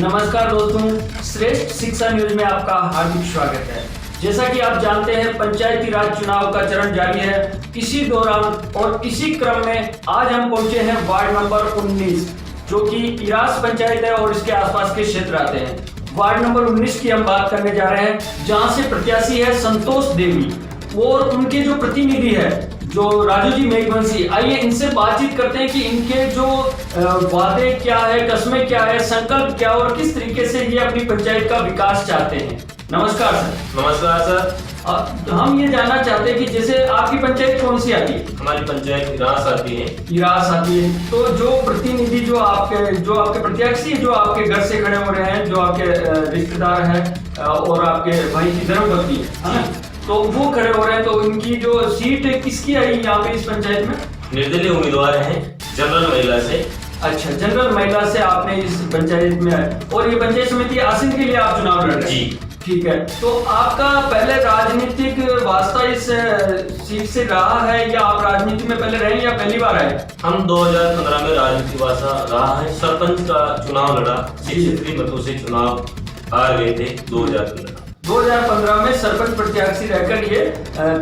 नमस्कार दोस्तों, श्रेष्ठ शिक्षा न्यूज में आपका हार्दिक स्वागत है। जैसा कि आप जानते हैं, पंचायती राज चुनाव का चरण जारी है। इसी दौरान और इसी क्रम में आज हम पहुंचे हैं वार्ड नंबर 19, जो कि इरास पंचायत है और इसके आसपास के क्षेत्र आते हैं। वार्ड नंबर 19 की हम बात करने जा रहे हैं, जहां से प्रत्याशी है संतोष देवी और उनके जो प्रतिनिधि है जो राजू जी मेघवंशी। आइए इनसे बातचीत करते हैं कि इनके जो वादे क्या है, कस्में क्या है, संकल्प क्या और किस तरीके से ये अपनी पंचायत का विकास चाहते हैं। नमस्कार सर। नमस्कार सर। हम ये जानना चाहते हैं कि जैसे आपकी पंचायत कौन सी आती है? हमारी पंचायत इरास आती है। इरास आती है। तो जो प्रतिनिधि जो आपके प्रत्याशी जो आपके घर से खड़े हो रहे हैं, जो आपके रिश्तेदार हैं और आपके भाई की धर्मपत्नी है ना, तो वो खड़े हो रहे हैं, तो इनकी जो सीट किसकी आई यहाँ पे इस पंचायत में? निर्दलीय उम्मीदवार हैं जनरल महिला से। अच्छा, जनरल महिला से आपने इस पंचायत में आए और ये पंचायत समिति आसन के लिए आप चुनाव लड़ रहे हैं? जी ठीक है। तो आपका पहले राजनीतिक वास्ता इस सीट से रहा है या आप राजनीति में पहले रहे या पहली बार आए? हम 2015 में राजनीति वासा रहा है। सरपंच का चुनाव लड़ा, 63 मतों से चुनाव हार गए थे 2015 में सरपंच प्रत्याशी रहकर ये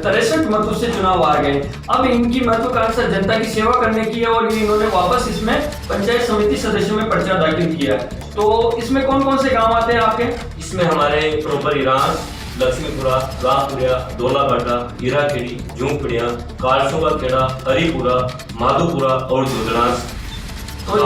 63 मतों से चुनाव हार गए। अब इनकी महत्वाकांक्षा जनता की सेवा करने की है और इन्होंने वापस इसमें पंचायत समिति सदस्य में पर्चा दाखिल किया। तो इसमें कौन कौन से गांव आते हैं आपके? इसमें हमारे प्रॉपर इरास, लक्ष्मीपुरा, रामपुरिया, धोलाघाटा, हीराखेड़ी, झूमपड़िया, कालसों का खेड़ा, हरिपुरा, माधोपुरा और जोधनास। तो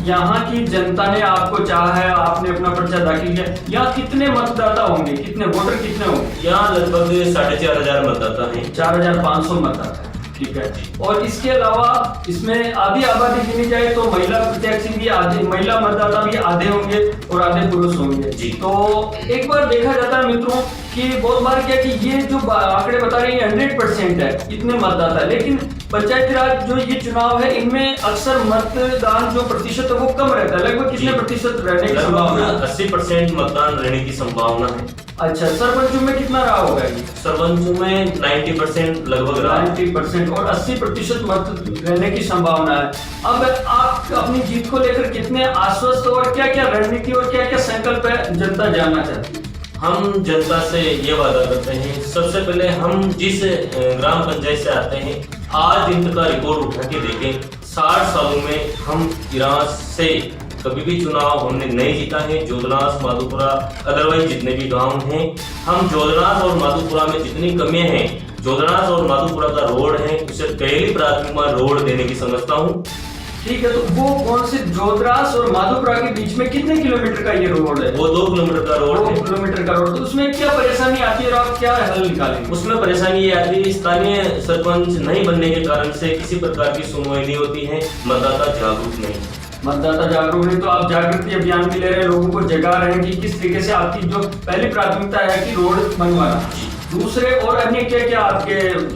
यहाँ की जनता ने आपको चाहा है, आपने अपना पर्चा दाखिल किया। यहाँ कितने मतदाता होंगे, कितने वोटर कितने होंगे? यहाँ लगभग 4500 मतदाता हैं। 4500 मतदाता। ठीक है। और इसके अलावा इसमें आधी आबादी गिनी जाए तो महिला प्रत्याशी भी आधे, महिला मतदाता भी आधे होंगे और आधे पुरुष होंगे जी। तो एक बार देखा जाता है मित्रों कि बहुत बार क्या कि ये जो आंकड़े बता रहे हैं 100% है, इतने मतदाता, लेकिन पंचायती राज जो ये चुनाव है इनमें अक्सर मतदान जो प्रतिशत है वो कम रहता है। लगभग कितने प्रतिशत रहने की संभावना? 80% मतदान रहने की संभावना है। अच्छा, सरपंचों में कितना रहा होगा? सरपंचों में 90% लगभग रहा। 90% और 80% मत रहने की संभावना है। अब आप अपनी जीत को लेकर कितने आश्वस्त और क्या क्या रणनीति और क्या क्या संकल्प है जनता जानना चाहती है? हम जनता से ये वादा करते हैं, सबसे पहले हम जिस ग्राम पंचायत से आते हैं, आज दिन का रिकॉर्ड उठा के देखें, 60 सालों में हम इरास से कभी भी चुनाव हमने नहीं जीता है। जोधनास, माधोपुरा, अदरवाइज जितने भी गांव हैं, हम जोधनास और माधोपुरा में जितनी कमियां हैं, जोधनास और माधोपुरा का रोड है, उसे पहली प्राथमिकता रोड देने की समझता हूँ। ठीक है। तो वो कौन से जोधनास और माधोपुरा के बीच में कितने किलोमीटर का ये रोड है? वो 2 किलोमीटर का रोड है। 2 किलोमीटर का रोड। तो उसमें क्या परेशानी आती है और आप क्या हल निकालेंगे? उसमें परेशानी ये आती है, स्थानीय सरपंच नहीं बनने के कारण से किसी प्रकार की सुनवाई नहीं होती है, मतदाता जागरूक नहीं। मतदाता जागरूक नहीं, तो आप जागृति अभियान भी ले रहे हैं, लोगों को जगा रहे हैं कि किस तरीके से आपकी जो पहली प्राथमिकता है कि रोड बनवाना। दूसरे और अन्य क्या क्या आपके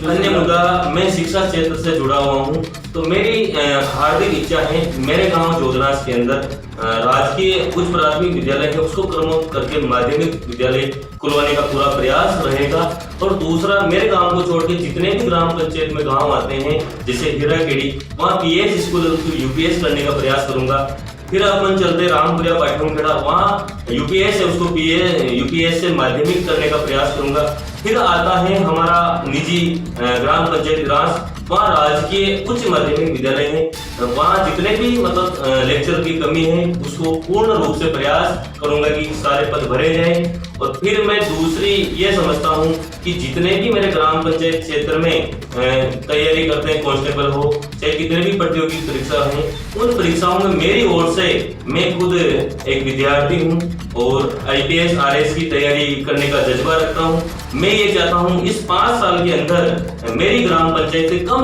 अन्य मुद्दा, मैं शिक्षा क्षेत्र से जुड़ा हुआ हूँ, तो मेरी हार्दिक इच्छा है मेरे गांव जोधनास के अंदर राजकीय उच्च प्राथमिक विद्यालय है, उसको क्रमोन्नत करके माध्यमिक विद्यालय खुलवाने का पूरा प्रयास रहेगा। और दूसरा, मेरे गांव को छोड़ के जितने भी ग्राम पंचायत में गांव आते हैं, जैसे हीराखेड़ी, वहाँ पीएस स्कूल यूपीएस करने का प्रयास करूंगा। फिर अपन चलते रामपुरिया, पाठ्यक्रम खेड़ा, वहाँ यूपीएस है, उसको यूपीएस से माध्यमिक करने का प्रयास करूंगा। फिर आता है हमारा निजी ग्राम पंचायत इरास, वहाँ राजकीय उच्च माध्यमिक विद्यालय है, वहाँ जितने भी मतलब लेक्चर की कमी है उसको पूर्ण रूप से प्रयास करूंगा कि सारे पद भरे जाएं। और फिर मैं दूसरी ये समझता हूँ कि जितने भी मेरे ग्राम पंचायत क्षेत्र में तैयारी करते हैं, कांस्टेबल हो चाहे कितने भी प्रतियोगी परीक्षा हैं, उन परीक्षाओं में मेरी ओर से मैं खुद एक विद्यार्थी हूँ और आईपीएस आरएस की तैयारी करने का जज्बा रखता हूँ। मैं ये चाहता हूँ इस 5 साल के अंदर मेरी ग्राम पंचायत से कम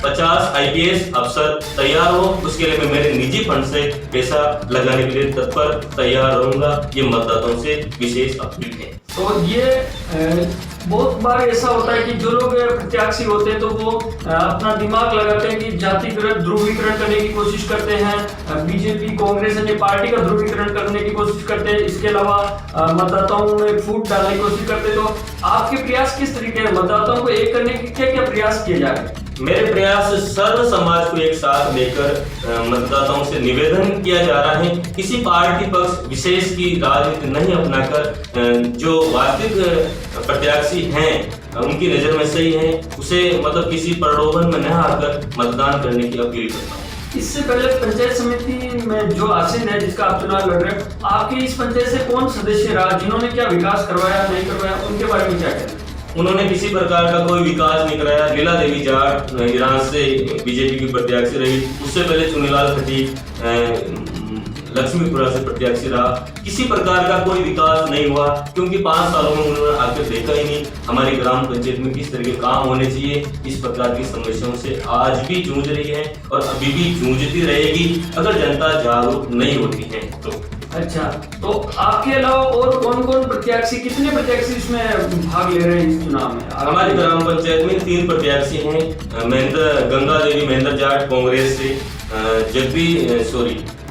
50 आईपीएस अफसर तैयार हो। उसके लिए मैं मेरे निजी फंड से पैसा लगाने के लिए तत्पर तैयार रहूंगा। ये मतदाताओं से विशेष अपील है। तो ये बहुत बार ऐसा होता है कि जो लोग प्रत्याशी होते हैं तो वो अपना दिमाग लगाते हैं कि जातिगत ध्रुवीकरण करने की कोशिश करते हैं, बीजेपी कांग्रेस अन्य पार्टी का ध्रुवीकरण करने की कोशिश करते हैं, इसके अलावा मतदाताओं में फूट डालने की कोशिश करते हैं। तो आपके प्रयास किस तरीके हैं? मतदाताओं को एक करने के क्या क्या प्रयास किए जा रहे हैं? मेरे प्रयास सर्व समाज को एक साथ लेकर मतदाताओं से निवेदन किया जा रहा है, किसी पार्टी पक्ष विशेष की राजनीति नहीं अपनाकर जो वास्तविक प्रत्याशी हैं उनकी नजर में सही है उसे मतलब किसी प्रलोभन में न आकर मतदान करने की अपील करता हूँ। इससे पहले पंचायत समिति में जो आसीन है जिसका आप चुनाव लड़ रहे हैं, आपकी इस पंचायत से कौन सदस्य रहा, जिन्होंने क्या विकास करवाया नहीं करवाया, उनके बारे में क्या कहना है? उन्होंने किसी प्रकार का कोई विकास नहीं कराया। लीला देवी जाट ईरान से बीजेपी की प्रत्याशी रही, उससे पहले चुनीलाल खटीक लक्ष्मीपुरा से प्रत्याशी रहा। किसी प्रकार का कोई विकास नहीं हुआ क्योंकि 5 सालों में उन्होंने आकर देखा ही नहीं हमारी ग्राम पंचायत में किस तरह के काम होने चाहिए। इस प्रकार की समस्याओं से आज भी जूझ रही है और अभी भी जूझती रहेगी अगर जनता जागरूक नहीं होती है तो। अच्छा, तो आपके अलावा और कौन कौन प्रत्याशी, कितने प्रत्याशी इसमें भाग ले रहे हैं इस चुनाव में? हमारी ग्राम पंचायत में 3 प्रत्याशी हैं। गंगा देवी महेंद्र जाट कांग्रेस से,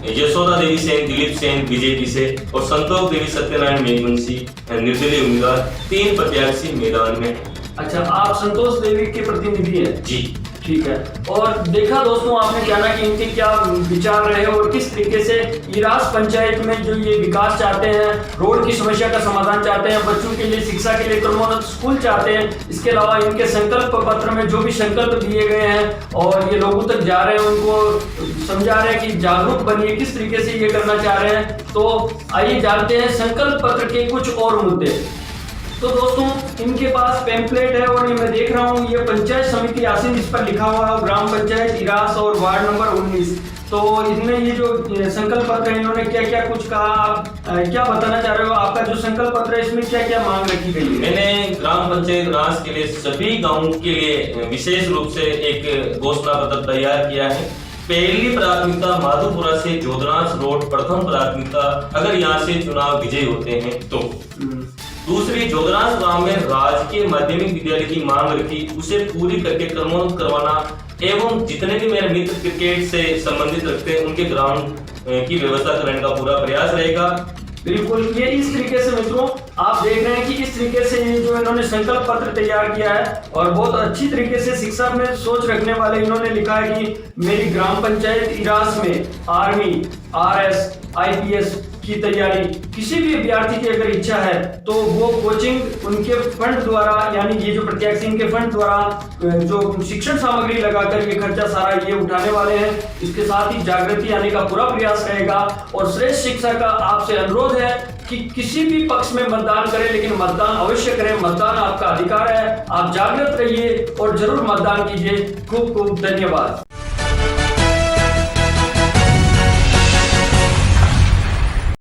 यशोदा देवी सेन दिलीप सेन बीजेपी से और संतोष देवी सत्यनारायण मेघवंशी निर्दलीय उम्मीदवार। 3 प्रत्याशी मैदान में। अच्छा, आप संतोष देवी के प्रतिनिधि हैं? जी ठीक है। और देखा दोस्तों आपने जाना कि इनके क्या विचार रहे और किस तरीके से इरास पंचायत में जो ये विकास चाहते हैं, रोड की समस्या का समाधान चाहते हैं, बच्चों के लिए शिक्षा के लिए क्रमोन्नत स्कूल चाहते हैं। इसके अलावा इनके संकल्प पत्र में जो भी संकल्प दिए गए हैं और ये लोगों तक जा रहे हैं, उनको समझा रहे हैं कि जागरूक बनिए, किस तरीके से ये करना चाह रहे हैं। तो आइए जानते हैं संकल्प पत्र के कुछ और मुद्दे। तो दोस्तों इनके पास पैम्पलेट है और ये मैं देख रहा हूँ, ये पंचायत समिति आसीन इस पर लिखा हुआ है, ग्राम पंचायत इरास और वार्ड नंबर 19। तो इसमें ये जो संकल्प पत्र है इन्होंने क्या क्या कुछ कहा, आप क्या बताना चाह रहे हो? आपका जो संकल्प पत्र है इसमें क्या क्या मांग रखी गई है? मैंने ग्राम पंचायत इरास के लिए सभी गाँव के लिए विशेष रूप से एक घोषणा पत्र तैयार किया है। पहली प्राथमिकता माधोपुरा से जोधनास रोड प्रथम प्राथमिकता, अगर यहाँ से चुनाव विजयी होते हैं तो। दूसरी, जोधनास गांव में राजकीय माध्यमिक विद्यालय की मांग रखी, उसे पूरी करके क्रमोन्नत करवाना एवं जितने भी मेरे मित्र क्रिकेट से संबंधित रखते हैं उनके ग्राउंड की व्यवस्था करने का पूरा प्रयास रहेगा। बिल्कुल, ये इस तरीके से मित्रों आप देख रहे हैं कि इस तरीके से ये जो इन्होंने संकल्प पत्र तैयार किया है और बहुत अच्छी तरीके से शिक्षा में सोच रखने वाले इन्होंने लिखा है कि मेरी ग्राम पंचायत इरास में आर्मी, RS, IPS की तैयारी, किसी भी विद्यार्थी की अगर इच्छा है तो वो कोचिंग उनके फंड द्वारा, यानी ये जो प्रत्याशी इनके फंड द्वारा जो शिक्षण सामग्री लगाकर ये खर्चा सारा ये उठाने वाले हैं। इसके साथ ही जागृति आने का पूरा प्रयास रहेगा और श्रेष्ठ शिक्षा का आपसे अनुरोध है कि किसी भी पक्ष में मतदान करें, लेकिन मतदान अवश्य करें। मतदान आपका अधिकार है, आप जागृत रहिए और जरूर मतदान कीजिए। खूब खूब धन्यवाद।